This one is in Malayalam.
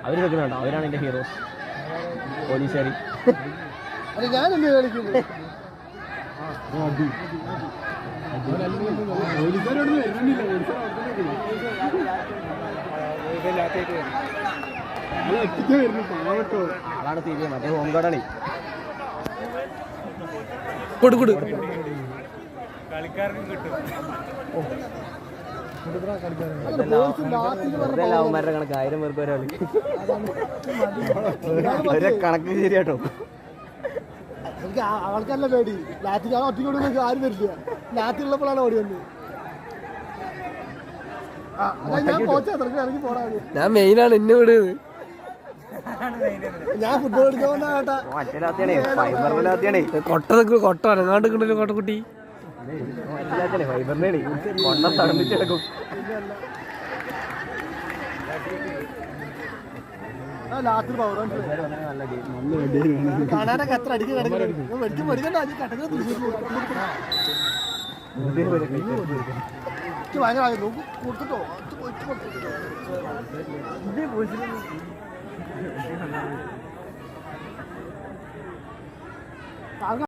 അവർ വെക്കുന്നുണ്ടോ? അവരാണ് എൻ്റെ ഹീറോസ്. പോലീസുകാരി ഞാനെന്ത് കളിക്കുന്നു? ആളാണ് തീരെ മറ്റേ ഹോം ഗാർഡാണ്. കൊടു അവന്മാരുടെ കണക്ക് 1000 പേർക്ക് ഒരാള് അവരെ കണക്ക് ശരിയാട്ടോ. എനിക്ക് ആൾക്കല്ല പേടി. ലാത്തി ഞാൻ ഒറ്റയ്ക്ക് ആരും വരില്ല. ലാത്തി ഉള്ളപ്പോഴാണ് ഓടി വന്നത്. ഞാൻ മെയിനാണ് എന്നെ വിടുന്നത്. ഞാൻ ഫുട്ബോൾ കളിച്ചോണ്ടാ മറ്റേ ലാത്തിയാണേ, ഫൈബറിന്റെ ലാത്തിയാണേ. കൊട്ട അനങ്ങാണ്ട് കിണ്ടല്ലോ കൊട്ടക്കുട്ടി. ഫൈബറിന്റെ കൊണ്ട തടമ്പിച്ചെടുക്കും. കാണാനൊക്കെ എത്ര അടിക്ക് പഠിക്കണ്ട. ഭയങ്കര കൊടുത്തിട്ടോ